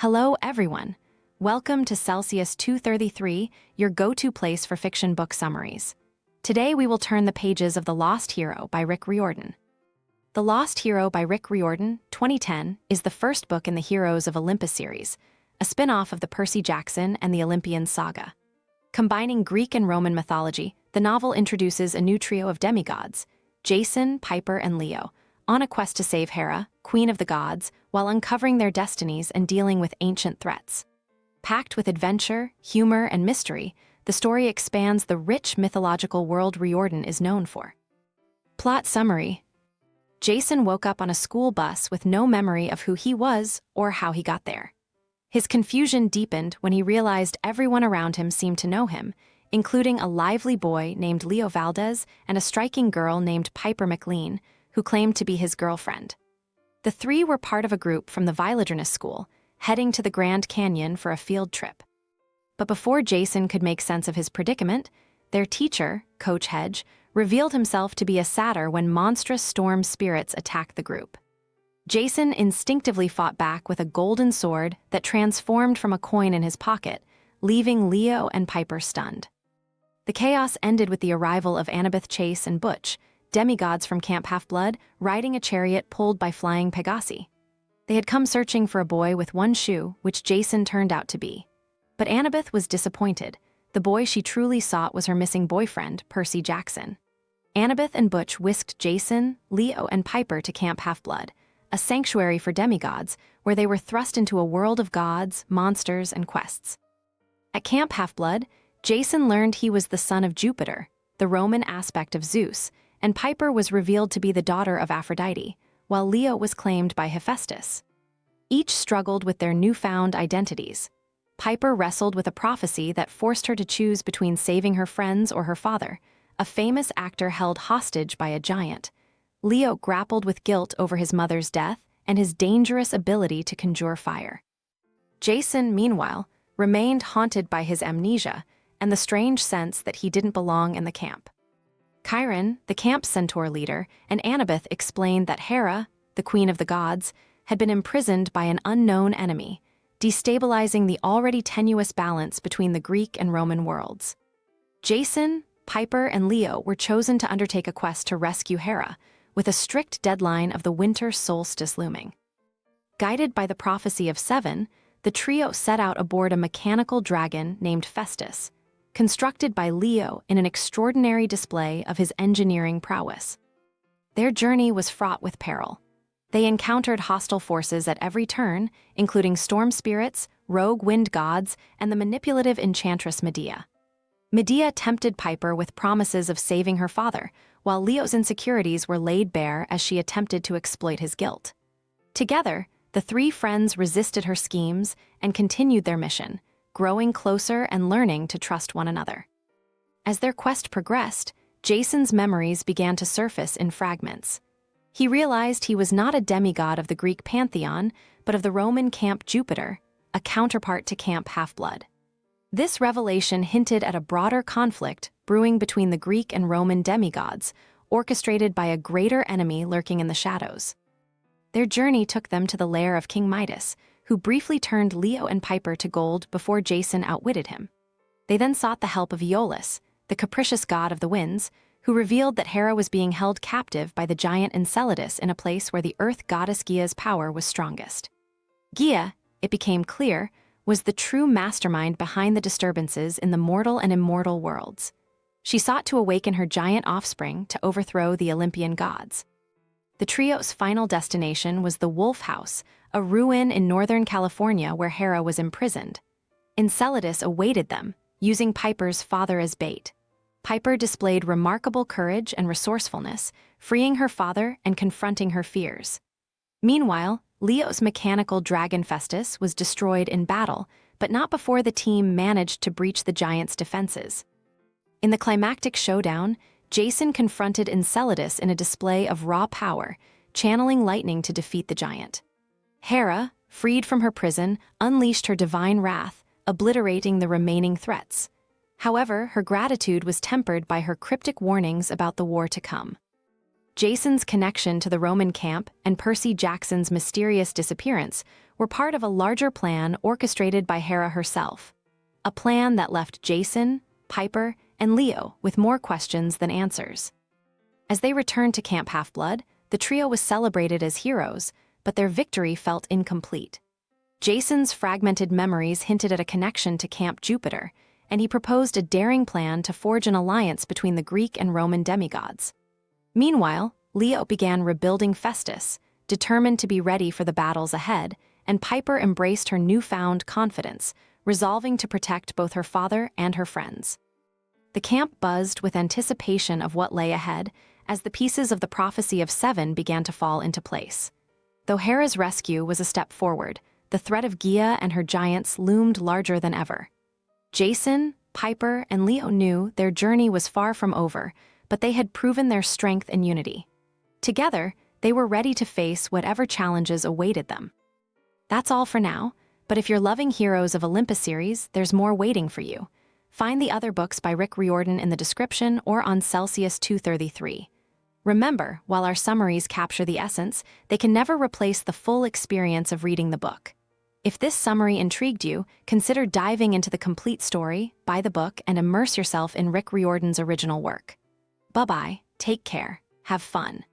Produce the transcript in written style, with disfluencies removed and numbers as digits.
Hello, everyone. Welcome to Celsius 233, your go-to place for fiction book summaries. Today we will turn the pages of The Lost Hero by Rick Riordan. The Lost Hero by Rick Riordan, 2010, is the first book in the Heroes of Olympus series, a spin-off of the Percy Jackson and the Olympians saga. Combining Greek and Roman mythology, the novel introduces a new trio of demigods, Jason, Piper, and Leo, on a quest to save Hera, queen of the gods, while uncovering their destinies and dealing with ancient threats. Packed with adventure, humor, and mystery, the story expands the rich mythological world Riordan is known for. Plot summary: Jason woke up on a school bus with no memory of who he was or how he got there. His confusion deepened when he realized everyone around him seemed to know him, including a lively boy named Leo Valdez and a striking girl named Piper McLean, who claimed to be his girlfriend. The three were part of a group from the Wilderness School, heading to the Grand Canyon for a field trip. But before Jason could make sense of his predicament, their teacher, Coach Hedge, revealed himself to be a satyr when monstrous storm spirits attacked the group. Jason instinctively fought back with a golden sword that transformed from a coin in his pocket, leaving Leo and Piper stunned. The chaos ended with the arrival of Annabeth Chase and Butch, demigods from Camp Half-Blood, riding a chariot pulled by flying Pegasi. They had come searching for a boy with one shoe, which Jason turned out to be. But Annabeth was disappointed. The boy she truly sought was her missing boyfriend, Percy Jackson. Annabeth and Butch whisked Jason, Leo, and Piper to Camp Half-Blood, a sanctuary for demigods where they were thrust into a world of gods, monsters, and quests. At Camp Half-Blood, Jason learned he was the son of Jupiter, the Roman aspect of Zeus, and Piper was revealed to be the daughter of Aphrodite, while Leo was claimed by Hephaestus. Each struggled with their newfound identities. Piper wrestled with a prophecy that forced her to choose between saving her friends or her father, a famous actor held hostage by a giant. Leo grappled with guilt over his mother's death and his dangerous ability to conjure fire. Jason, meanwhile, remained haunted by his amnesia and the strange sense that he didn't belong in the camp. Chiron, the camp centaur leader, and Annabeth explained that Hera, the queen of the gods, had been imprisoned by an unknown enemy, destabilizing the already tenuous balance between the Greek and Roman worlds. Jason, Piper, and Leo were chosen to undertake a quest to rescue Hera, with a strict deadline of the winter solstice looming. Guided by the prophecy of seven, the trio set out aboard a mechanical dragon named Festus, constructed by Leo in an extraordinary display of his engineering prowess. Their journey was fraught with peril. They encountered hostile forces at every turn, including storm spirits, rogue wind gods, and the manipulative enchantress Medea. Medea tempted Piper with promises of saving her father, while Leo's insecurities were laid bare as she attempted to exploit his guilt. Together, the three friends resisted her schemes and continued their mission, growing closer and learning to trust one another. As their quest progressed, Jason's memories began to surface in fragments. He realized he was not a demigod of the Greek pantheon, but of the Roman Camp Jupiter, a counterpart to Camp Half-Blood. This revelation hinted at a broader conflict brewing between the Greek and Roman demigods, orchestrated by a greater enemy lurking in the shadows. Their journey took them to the lair of King Midas, who briefly turned Leo and Piper to gold before Jason outwitted him. They then sought the help of Aeolus, the capricious god of the winds, who revealed that Hera was being held captive by the giant Enceladus in a place where the earth goddess Gaia's power was strongest. Gaia, it became clear, was the true mastermind behind the disturbances in the mortal and immortal worlds. She sought to awaken her giant offspring to overthrow the Olympian gods. The trio's final destination was the Wolf House, a ruin in Northern California where Hera was imprisoned. Enceladus awaited them, using Piper's father as bait. Piper displayed remarkable courage and resourcefulness, freeing her father and confronting her fears. Meanwhile, Leo's mechanical dragon Festus was destroyed in battle, but not before the team managed to breach the giant's defenses. In the climactic showdown, Jason confronted Enceladus in a display of raw power, channeling lightning to defeat the giant. Hera, freed from her prison, unleashed her divine wrath, obliterating the remaining threats. However, her gratitude was tempered by her cryptic warnings about the war to come. Jason's connection to the Roman camp and Percy Jackson's mysterious disappearance were part of a larger plan orchestrated by Hera herself. A plan that left Jason, Piper, and Leo with more questions than answers. As they returned to Camp Half-Blood, the trio was celebrated as heroes, but their victory felt incomplete. Jason's fragmented memories hinted at a connection to Camp Jupiter, and he proposed a daring plan to forge an alliance between the Greek and Roman demigods. Meanwhile, Leo began rebuilding Festus, determined to be ready for the battles ahead, and Piper embraced her newfound confidence, resolving to protect both her father and her friends. The camp buzzed with anticipation of what lay ahead as the pieces of the prophecy of Seven began to fall into place. Though Hera's rescue was a step forward, the threat of Gaia and her giants loomed larger than ever. Jason, Piper, and Leo knew their journey was far from over, but they had proven their strength and unity. Together, they were ready to face whatever challenges awaited them. That's all for now, but if you're loving Heroes of Olympus series, there's more waiting for you. Find the other books by Rick Riordan in the description or on Celsius 233. Remember, while our summaries capture the essence, they can never replace the full experience of reading the book. If this summary intrigued you, consider diving into the complete story, buy the book, and immerse yourself in Rick Riordan's original work. Bye-bye, take care, have fun.